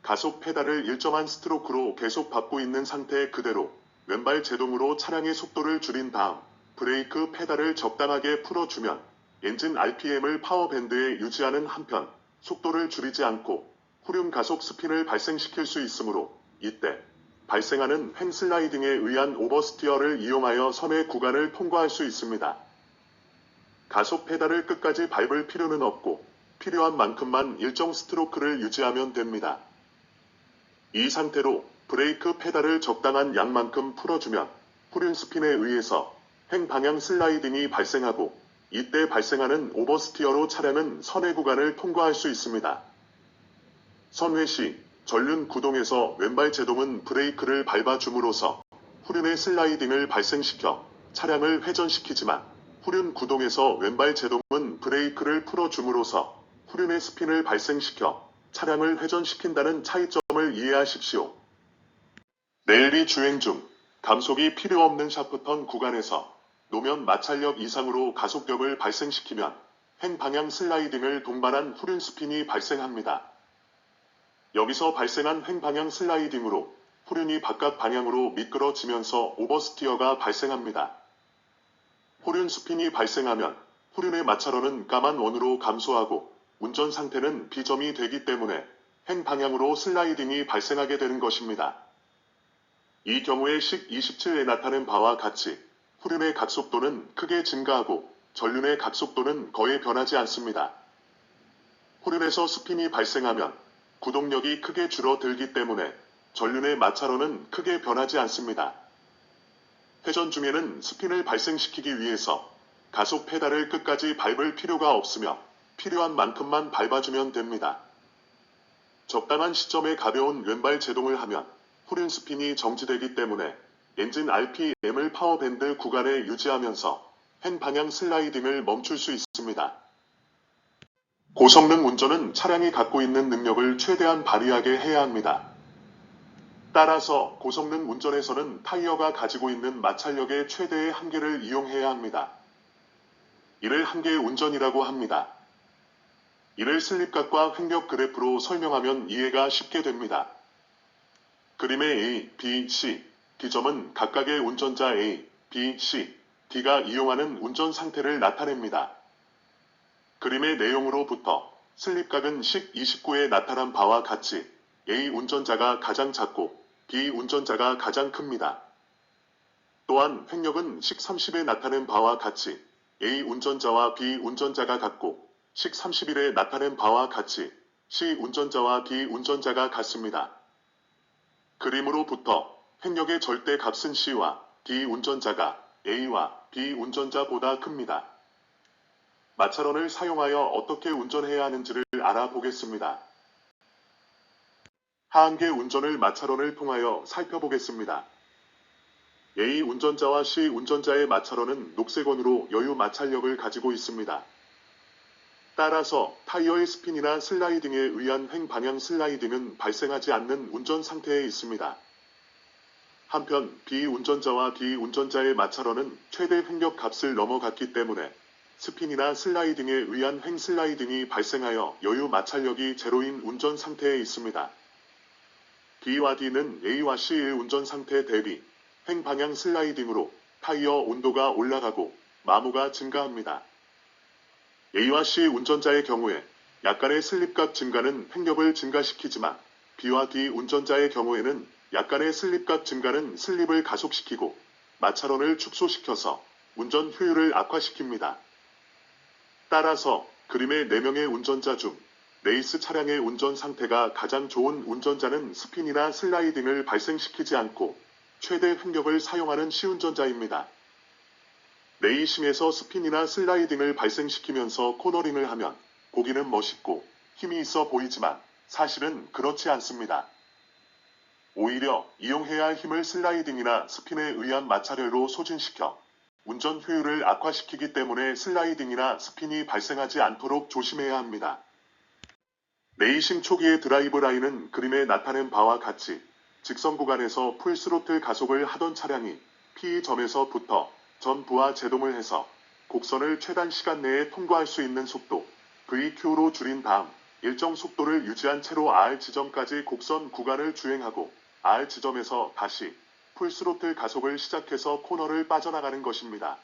가속 페달을 일정한 스트로크로 계속 밟고 있는 상태 그대로 왼발 제동으로 차량의 속도를 줄인 다음 브레이크 페달을 적당하게 풀어주면 엔진 RPM을 파워밴드에 유지하는 한편 속도를 줄이지 않고 후륜 가속 스핀을 발생시킬 수 있으므로 이때 발생하는 횡 슬라이딩에 의한 오버스티어를 이용하여 선의 구간을 통과할 수 있습니다. 가속 페달을 끝까지 밟을 필요는 없고 필요한 만큼만 일정 스트로크를 유지하면 됩니다. 이 상태로 브레이크 페달을 적당한 양만큼 풀어주면 후륜 스핀에 의해서 횡 방향 슬라이딩이 발생하고 이때 발생하는 오버스티어로 차량은 선회 구간을 통과할 수 있습니다. 선회 시 전륜 구동에서 왼발 제동은 브레이크를 밟아줌으로써 후륜의 슬라이딩을 발생시켜 차량을 회전시키지만 후륜 구동에서 왼발 제동은 브레이크를 풀어줌으로써 후륜의 스핀을 발생시켜 차량을 회전시킨다는 차이점을 이해하십시오. 넬리 주행 중 감속이 필요 없는 샤프턴 구간에서 노면 마찰력 이상으로 가속력을 발생시키면 횡 방향 슬라이딩을 동반한 후륜 스핀이 발생합니다. 여기서 발생한 횡 방향 슬라이딩으로 후륜이 바깥 방향으로 미끄러지면서 오버스티어가 발생합니다. 후륜 스핀이 발생하면 후륜의 마찰원은 까만 원으로 감소하고 운전 상태는 B점이 되기 때문에 횡 방향으로 슬라이딩이 발생하게 되는 것입니다. 이 경우에 식 27에 나타낸 바와 같이 후륜의 각속도는 크게 증가하고 전륜의 각속도는 거의 변하지 않습니다. 후륜에서 스핀이 발생하면 구동력이 크게 줄어들기 때문에 전륜의 마찰원은 크게 변하지 않습니다. 회전 중에는 스핀을 발생시키기 위해서 가속 페달을 끝까지 밟을 필요가 없으며 필요한 만큼만 밟아주면 됩니다. 적당한 시점에 가벼운 왼발 제동을 하면 후륜 스핀이 정지되기 때문에 엔진 RPM을 파워밴드 구간에 유지하면서 횡방향 슬라이딩을 멈출 수 있습니다. 고성능 운전은 차량이 갖고 있는 능력을 최대한 발휘하게 해야 합니다. 따라서 고성능 운전에서는 타이어가 가지고 있는 마찰력의 최대의 한계를 이용해야 합니다. 이를 한계의 운전이라고 합니다. 이를 슬립각과 횡력 그래프로 설명하면 이해가 쉽게 됩니다. 그림의 A, B, C, D점은 각각의 운전자 A, B, C, D가 이용하는 운전 상태를 나타냅니다. 그림의 내용으로부터 슬립각은 식 29에 나타난 바와 같이 A 운전자가 가장 작고 B 운전자가 가장 큽니다. 또한 횡력은 식 30에 나타낸 바와 같이 A 운전자와 B 운전자가 같고 식 31에 나타낸 바와 같이 C 운전자와 D 운전자가 같습니다. 그림으로부터 횡력의 절대 값은 C와 D 운전자가 A와 B 운전자보다 큽니다. 마찰원을 사용하여 어떻게 운전해야 하는지를 알아보겠습니다. 하한계 운전을 마찰원을 통하여 살펴보겠습니다. A 운전자와 C 운전자의 마찰원은 녹색원으로 여유 마찰력을 가지고 있습니다. 따라서 타이어의 스핀이나 슬라이딩에 의한 횡방향 슬라이딩은 발생하지 않는 운전 상태에 있습니다. 한편 B 운전자와 D 운전자의 마찰원은 최대 횡력 값을 넘어갔기 때문에 스핀이나 슬라이딩에 의한 횡 슬라이딩이 발생하여 여유 마찰력이 제로인 운전 상태에 있습니다. B와 D는 A와 C의 운전 상태 대비 횡방향 슬라이딩으로 타이어 온도가 올라가고 마모가 증가합니다. A와 C 운전자의 경우에 약간의 슬립각 증가는 횡력을 증가시키지만 B와 D 운전자의 경우에는 약간의 슬립각 증가는 슬립을 가속시키고 마찰원을 축소시켜서 운전 효율을 악화시킵니다. 따라서 그림의 4명의 운전자 중 레이스 차량의 운전 상태가 가장 좋은 운전자는 스핀이나 슬라이딩을 발생시키지 않고 최대 횡력을 사용하는 시운전자입니다. 레이싱에서 스핀이나 슬라이딩을 발생시키면서 코너링을 하면 보기는 멋있고 힘이 있어 보이지만 사실은 그렇지 않습니다. 오히려 이용해야 할 힘을 슬라이딩이나 스핀에 의한 마찰열로 소진시켜 운전 효율을 악화시키기 때문에 슬라이딩이나 스핀이 발생하지 않도록 조심해야 합니다. 레이싱 초기의 드라이브 라인은 그림에 나타낸 바와 같이 직선 구간에서 풀스로틀 가속을 하던 차량이 P점에서부터 전부하 제동을 해서 곡선을 최단 시간 내에 통과할 수 있는 속도 VQ로 줄인 다음 일정 속도를 유지한 채로 R 지점까지 곡선 구간을 주행하고 R 지점에서 다시 풀스로틀 가속을 시작해서 코너를 빠져나가는 것입니다.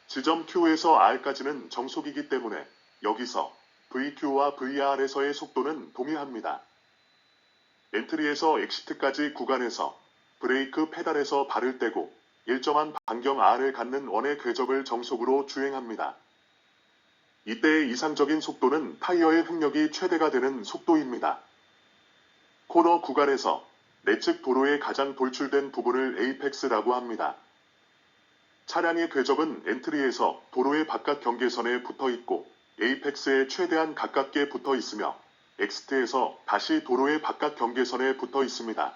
지점 Q에서 R까지는 정속이기 때문에 여기서 VQ와 VR에서의 속도는 동일합니다. 엔트리에서 엑시트까지 구간에서 브레이크 페달에서 발을 떼고 일정한 반경 R을 갖는 원의 궤적을 정속으로 주행합니다. 이때의 이상적인 속도는 타이어의 횡력이 최대가 되는 속도입니다. 코너 구간에서 내측 도로의 가장 돌출된 부분을 에이펙스라고 합니다. 차량의 궤적은 엔트리에서 도로의 바깥 경계선에 붙어 있고 에이펙스에 최대한 가깝게 붙어 있으며 엑스트에서 다시 도로의 바깥 경계선에 붙어 있습니다.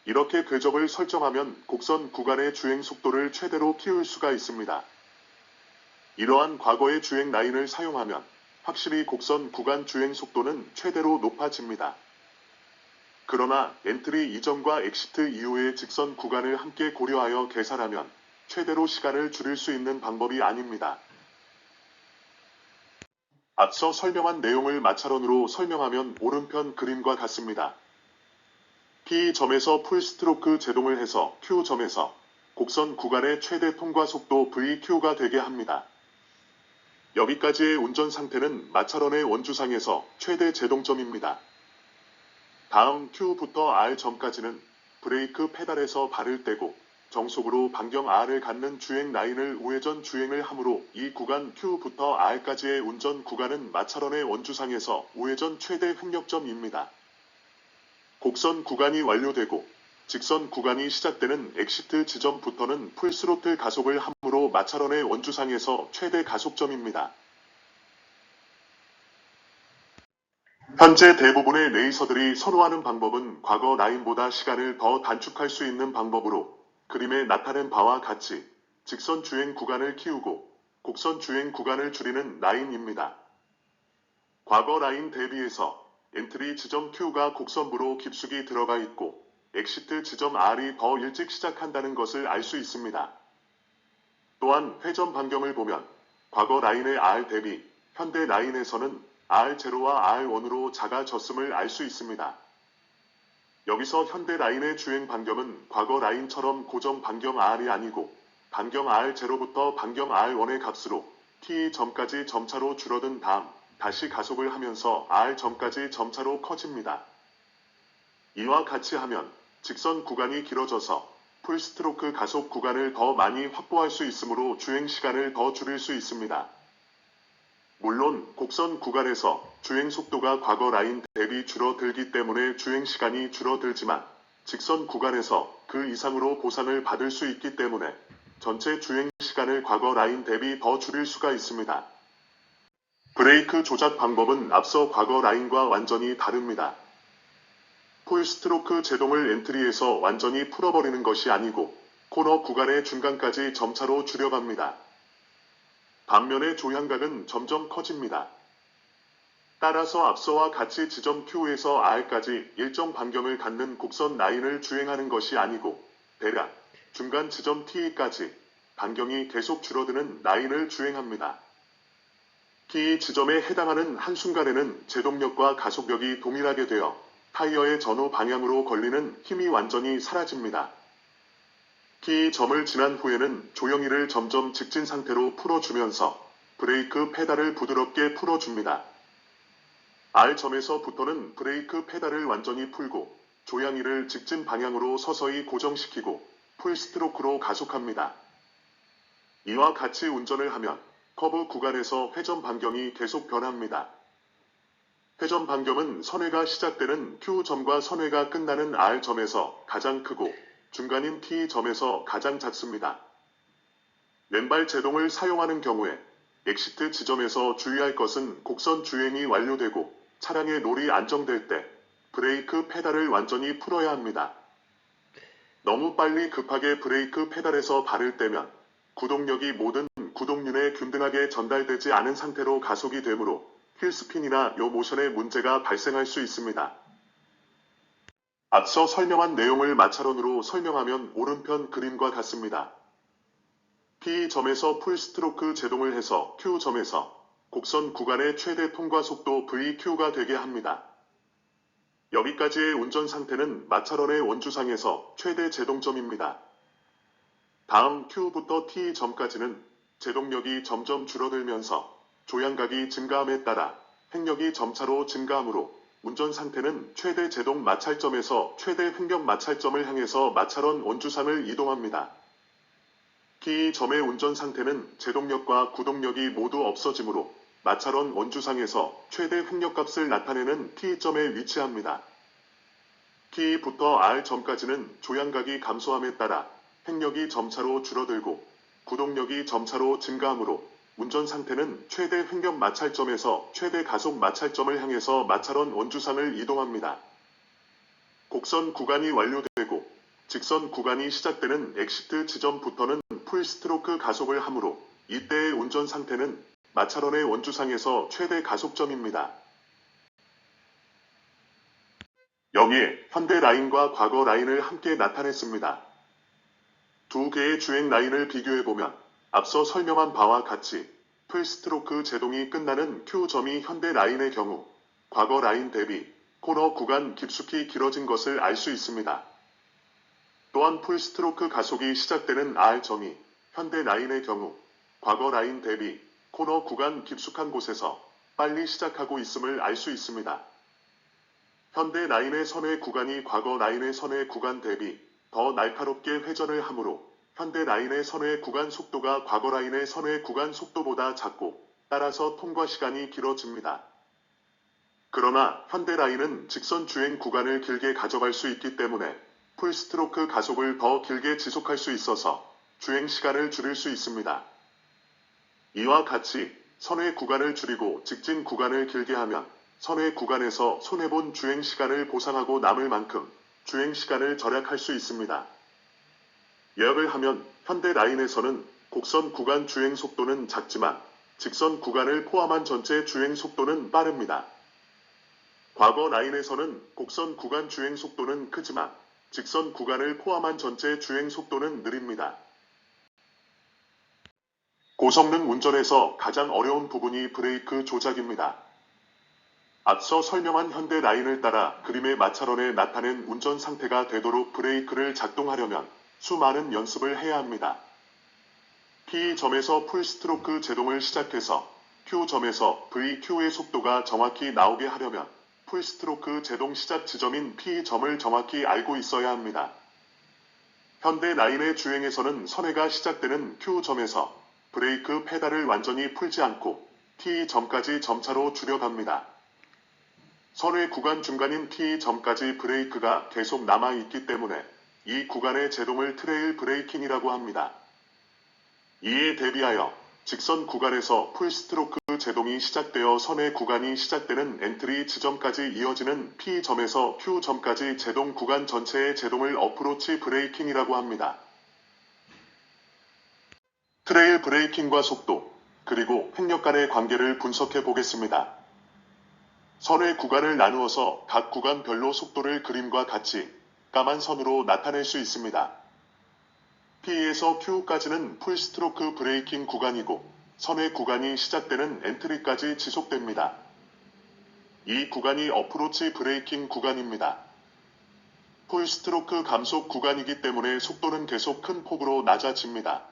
이렇게 궤적을 설정하면 곡선 구간의 주행 속도를 최대로 키울 수가 있습니다. 이러한 과거의 주행 라인을 사용하면 확실히 곡선 구간 주행 속도는 최대로 높아집니다. 그러나 엔트리 이전과 엑시트 이후의 직선 구간을 함께 고려하여 계산하면 최대로 시간을 줄일 수 있는 방법이 아닙니다. 앞서 설명한 내용을 마찰원으로 설명하면 오른편 그림과 같습니다. P점에서 풀스트로크 제동을 해서 Q점에서 곡선 구간의 최대 통과 속도 VQ가 되게 합니다. 여기까지의 운전 상태는 마찰원의 원주상에서 최대 제동점입니다. 다음 Q부터 R점까지는 브레이크 페달에서 발을 떼고 정속으로 반경 R을 갖는 주행 라인을 우회전 주행을 하므로 이 구간 Q부터 R까지의 운전 구간은 마찰원의 원주상에서 우회전 최대 횡력점입니다. 곡선 구간이 완료되고 직선 구간이 시작되는 엑시트 지점부터는 풀스로틀 가속을 함으로 마찰원의 원주상에서 최대 가속점입니다. 현재 대부분의 레이서들이 선호하는 방법은 과거 라인보다 시간을 더 단축할 수 있는 방법으로 그림에 나타낸 바와 같이 직선 주행 구간을 키우고 곡선 주행 구간을 줄이는 라인입니다. 과거 라인 대비해서 엔트리 지점 Q가 곡선부로 깊숙이 들어가 있고 엑시트 지점 R이 더 일찍 시작한다는 것을 알 수 있습니다. 또한 회전 반경을 보면 과거 라인의 R 대비 현대 라인에서는 R0와 R1으로 작아졌음을 알 수 있습니다. 여기서 현대 라인의 주행 반경은 과거 라인처럼 고정 반경 R이 아니고 반경 R0부터 반경 R1의 값으로 T점까지 점차로 줄어든 다음 다시 가속을 하면서 R점까지 점차로 커집니다. 이와 같이 하면 직선 구간이 길어져서 풀스트로크 가속 구간을 더 많이 확보할 수 있으므로 주행 시간을 더 줄일 수 있습니다. 물론 곡선 구간에서 주행 속도가 과거 라인 대비 줄어들기 때문에 주행 시간이 줄어들지만 직선 구간에서 그 이상으로 보상을 받을 수 있기 때문에 전체 주행 시간을 과거 라인 대비 더 줄일 수가 있습니다. 브레이크 조작 방법은 앞서 과거 라인과 완전히 다릅니다. 풀스트로크 제동을 엔트리에서 완전히 풀어버리는 것이 아니고 코너 구간의 중간까지 점차로 줄여갑니다. 반면에 조향각은 점점 커집니다. 따라서 앞서와 같이 지점 Q에서 R까지 일정 반경을 갖는 곡선 라인을 주행하는 것이 아니고 대략 중간 지점 T까지 반경이 계속 줄어드는 라인을 주행합니다. T 지점에 해당하는 한순간에는 제동력과 가속력이 동일하게 되어 타이어의 전후 방향으로 걸리는 힘이 완전히 사라집니다. T점을 지난 후에는 조영이를 점점 직진 상태로 풀어주면서 브레이크 페달을 부드럽게 풀어줍니다. R점에서부터는 브레이크 페달을 완전히 풀고 조향이를 직진 방향으로 서서히 고정시키고 풀스트로크로 가속합니다. 이와 같이 운전을 하면 커브 구간에서 회전 반경이 계속 변합니다. 회전 반경은 선회가 시작되는 Q점과 선회가 끝나는 R점에서 가장 크고 중간인 T점에서 가장 작습니다. 왼발 제동을 사용하는 경우에 엑시트 지점에서 주의할 것은 곡선 주행이 완료되고 차량의 롤이 안정될 때 브레이크 페달을 완전히 풀어야 합니다. 너무 빨리 급하게 브레이크 페달에서 발을 떼면 구동력이 모든 구동륜에 균등하게 전달되지 않은 상태로 가속이 되므로 휠스핀이나 요모션에 문제가 발생할 수 있습니다. 앞서 설명한 내용을 마찰원으로 설명하면 오른편 그림과 같습니다. T점에서 풀스트로크 제동을 해서 Q점에서 곡선 구간의 최대 통과 속도 VQ가 되게 합니다. 여기까지의 운전 상태는 마찰원의 원주상에서 최대 제동점입니다. 다음 Q부터 T점까지는 제동력이 점점 줄어들면서 조향각이 증가함에 따라 횡력이 점차로 증가하므로 운전 상태는 최대 제동 마찰점에서 최대 횡력 마찰점을 향해서 마찰원 원주상을 이동합니다. T점의 운전 상태는 제동력과 구동력이 모두 없어지므로 마찰원 원주상에서 최대 횡력값을 나타내는 T점에 위치합니다. T부터 R점까지는 조향각이 감소함에 따라 횡력이 점차로 줄어들고 구동력이 점차로 증가하므로 운전 상태는 최대 횡력 마찰점에서 최대 가속 마찰점을 향해서 마찰원 원주상을 이동합니다. 곡선 구간이 완료되고 직선 구간이 시작되는 엑시트 지점부터는 풀스트로크 가속을 하므로 이때의 운전 상태는 마찰원의 원주상에서 최대 가속점입니다. 여기에 현대 라인과 과거 라인을 함께 나타냈습니다. 두 개의 주행 라인을 비교해보면 앞서 설명한 바와 같이 풀스트로크 제동이 끝나는 Q점이 현대 라인의 경우 과거 라인 대비 코너 구간 깊숙이 길어진 것을 알 수 있습니다. 또한 풀스트로크 가속이 시작되는 R점이 현대 라인의 경우 과거 라인 대비 코너 구간 깊숙한 곳에서 빨리 시작하고 있음을 알 수 있습니다. 현대 라인의 선회 구간이 과거 라인의 선회 구간 대비 더 날카롭게 회전을 하므로 현대 라인의 선회 구간 속도가 과거 라인의 선회 구간 속도보다 작고 따라서 통과 시간이 길어집니다. 그러나 현대 라인은 직선 주행 구간을 길게 가져갈 수 있기 때문에 풀스트로크 가속을 더 길게 지속할 수 있어서 주행 시간을 줄일 수 있습니다. 이와 같이 선회 구간을 줄이고 직진 구간을 길게 하면 선회 구간에서 손해본 주행 시간을 보상하고 남을 만큼 주행 시간을 절약할 수 있습니다. 요약을 하면 현대 라인에서는 곡선 구간 주행 속도는 작지만 직선 구간을 포함한 전체 주행 속도는 빠릅니다. 과거 라인에서는 곡선 구간 주행 속도는 크지만 직선 구간을 포함한 전체 주행 속도는 느립니다. 고성능 운전에서 가장 어려운 부분이 브레이크 조작입니다. 앞서 설명한 현대 라인을 따라 그림의 마찰원에 나타낸 운전 상태가 되도록 브레이크를 작동하려면 수많은 연습을 해야 합니다. P점에서 풀스트로크 제동을 시작해서 Q점에서 VQ의 속도가 정확히 나오게 하려면 풀스트로크 제동 시작 지점인 P점을 정확히 알고 있어야 합니다. 현대 라인의 주행에서는 선회가 시작되는 Q점에서 브레이크 페달을 완전히 풀지 않고 T점까지 점차로 줄여갑니다. 선회 구간 중간인 T점까지 브레이크가 계속 남아있기 때문에 이 구간의 제동을 트레일 브레이킹이라고 합니다. 이에 대비하여 직선 구간에서 풀스트로크 제동이 시작되어 선회 구간이 시작되는 엔트리 지점까지 이어지는 P점에서 Q점까지 제동 구간 전체의 제동을 어프로치 브레이킹이라고 합니다. 트레일 브레이킹과 속도, 그리고 횡력 간의 관계를 분석해 보겠습니다. 선회 구간을 나누어서 각 구간별로 속도를 그림과 같이 까만 선으로 나타낼 수 있습니다. P에서 Q까지는 풀스트로크 브레이킹 구간이고 선회 구간이 시작되는 엔트리까지 지속됩니다. 이 구간이 어프로치 브레이킹 구간입니다. 풀스트로크 감속 구간이기 때문에 속도는 계속 큰 폭으로 낮아집니다.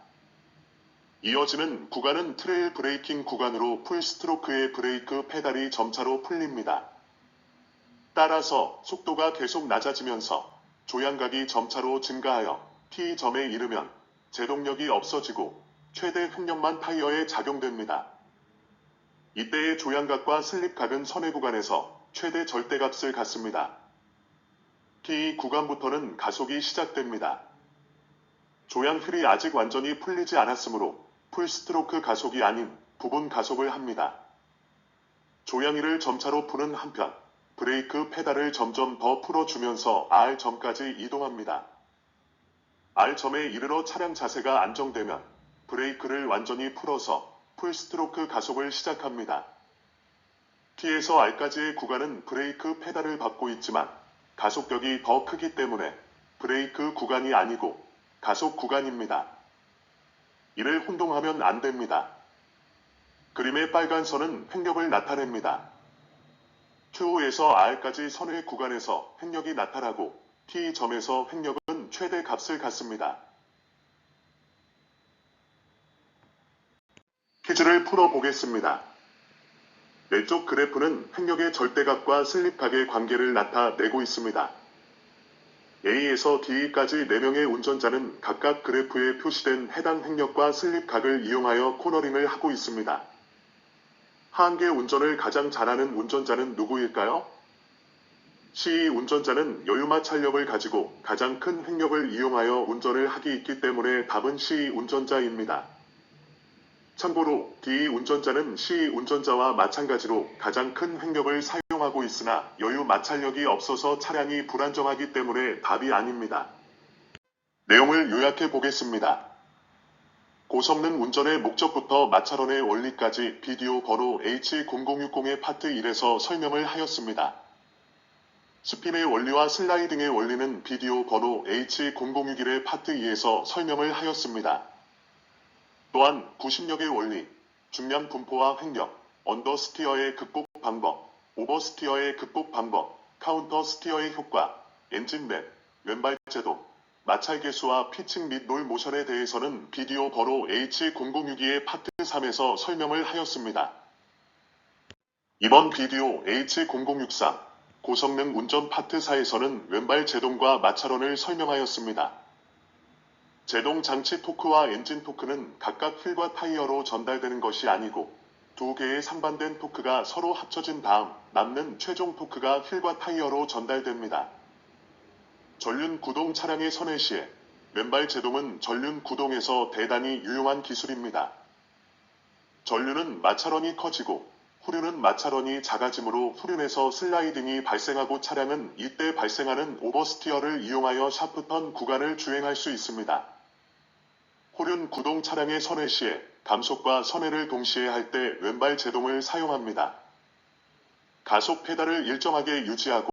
이어지는 구간은 트레일 브레이킹 구간으로 풀스트로크의 브레이크 페달이 점차로 풀립니다. 따라서 속도가 계속 낮아지면서 조향각이 점차로 증가하여 T점에 이르면 제동력이 없어지고 최대 횡력만 타이어에 작용됩니다. 이때의 조향각과 슬립각은 선회 구간에서 최대 절대값을 갖습니다. T 구간부터는 가속이 시작됩니다. 조향휠이 아직 완전히 풀리지 않았으므로 풀스트로크 가속이 아닌 부분 가속을 합니다. 조향휠을 점차로 푸는 한편 브레이크 페달을 점점 더 풀어주면서 R점까지 이동합니다. R점에 이르러 차량 자세가 안정되면 브레이크를 완전히 풀어서 풀스트로크 가속을 시작합니다. T에서 R까지의 구간은 브레이크 페달을 밟고 있지만 가속력이 더 크기 때문에 브레이크 구간이 아니고 가속 구간입니다. 이를 혼동하면 안 됩니다. 그림의 빨간 선은 횡력을 나타냅니다. Q에서 R까지 선회 구간에서 횡력이 나타나고 T점에서 횡력은 최대 값을 갖습니다. 퀴즈를 풀어보겠습니다. 왼쪽 그래프는 횡력의 절대값과 슬립각의 관계를 나타내고 있습니다. A에서 D까지 4명의 운전자는 각각 그래프에 표시된 해당 횡력과 슬립각을 이용하여 코너링을 하고 있습니다. 하한계 운전을 가장 잘하는 운전자는 누구일까요? C 운전자는 여유마찰력을 가지고 가장 큰 횡력을 이용하여 운전을 하기 있기 때문에 답은 C 운전자입니다. 참고로 D 운전자는 C 운전자와 마찬가지로 가장 큰 횡력을 사용하고 있으나 여유 마찰력이 없어서 차량이 불안정하기 때문에 답이 아닙니다. 내용을 요약해 보겠습니다. 고성능 운전의 목적부터 마찰원의 원리까지 비디오 번호 H0060의 파트 1에서 설명을 하였습니다. 스핀의 원리와 슬라이딩의 원리는 비디오 번호 H0061의 파트 2에서 설명을 하였습니다. 또한 구심력의 원리, 중량 분포와 횡력, 언더스티어의 극복 방법, 오버스티어의 극복 방법, 카운터 스티어의 효과, 엔진맵, 왼발 제동, 마찰 개수와 피칭 및 롤 모션에 대해서는 비디오 번호 H0062의 파트 3에서 설명을 하였습니다. 이번 비디오 H0063 고성능 운전 파트 4에서는 왼발 제동과 마찰원을 설명하였습니다. 제동 장치 토크와 엔진 토크는 각각 휠과 타이어로 전달되는 것이 아니고 두 개의 상반된 토크가 서로 합쳐진 다음 남는 최종 토크가 휠과 타이어로 전달됩니다. 전륜 구동 차량의 선회 시에 왼발 제동은 전륜 구동에서 대단히 유용한 기술입니다. 전륜은 마찰원이 커지고 후륜은 마찰원이 작아지므로 후륜에서 슬라이딩이 발생하고 차량은 이때 발생하는 오버스티어를 이용하여 샤프턴 구간을 주행할 수 있습니다. 호륜 구동 차량의 선회 시에 감속과 선회를 동시에 할 때 왼발 제동을 사용합니다. 가속 페달을 일정하게 유지하고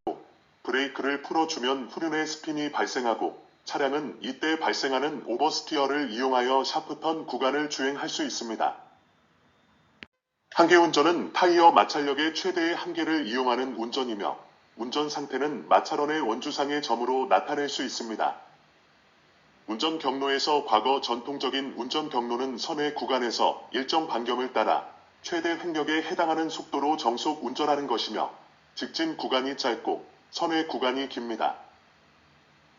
브레이크를 풀어주면 후륜의 스핀이 발생하고 차량은 이때 발생하는 오버스티어를 이용하여 샤프턴 구간을 주행할 수 있습니다. 한계운전은 타이어 마찰력의 최대의 한계를 이용하는 운전이며 운전 상태는 마찰원의 원주상의 점으로 나타낼 수 있습니다. 운전 경로에서 과거 전통적인 운전 경로는 선회 구간에서 일정 반경을 따라 최대 횡력에 해당하는 속도로 정속 운전하는 것이며 직진 구간이 짧고 선회 구간이 깁니다.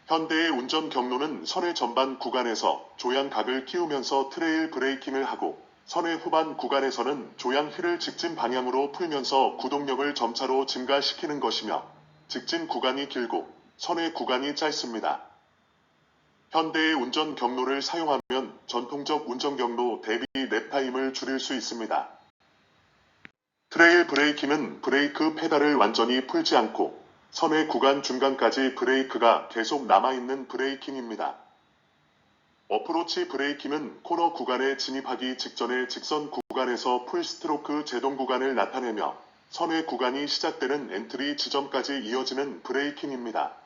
현대의 운전 경로는 선회 전반 구간에서 조향각을 키우면서 트레일 브레이킹을 하고 선회 후반 구간에서는 조향휠을 직진 방향으로 풀면서 구동력을 점차로 증가시키는 것이며 직진 구간이 길고 선회 구간이 짧습니다. 현대의 운전 경로를 사용하면 전통적 운전 경로 대비 랩타임을 줄일 수 있습니다. 트레일 브레이킹은 브레이크 페달을 완전히 풀지 않고 선회 구간 중간까지 브레이크가 계속 남아있는 브레이킹입니다. 어프로치 브레이킹은 코너 구간에 진입하기 직전의 직선 구간에서 풀스트로크 제동 구간을 나타내며 선회 구간이 시작되는 엔트리 지점까지 이어지는 브레이킹입니다.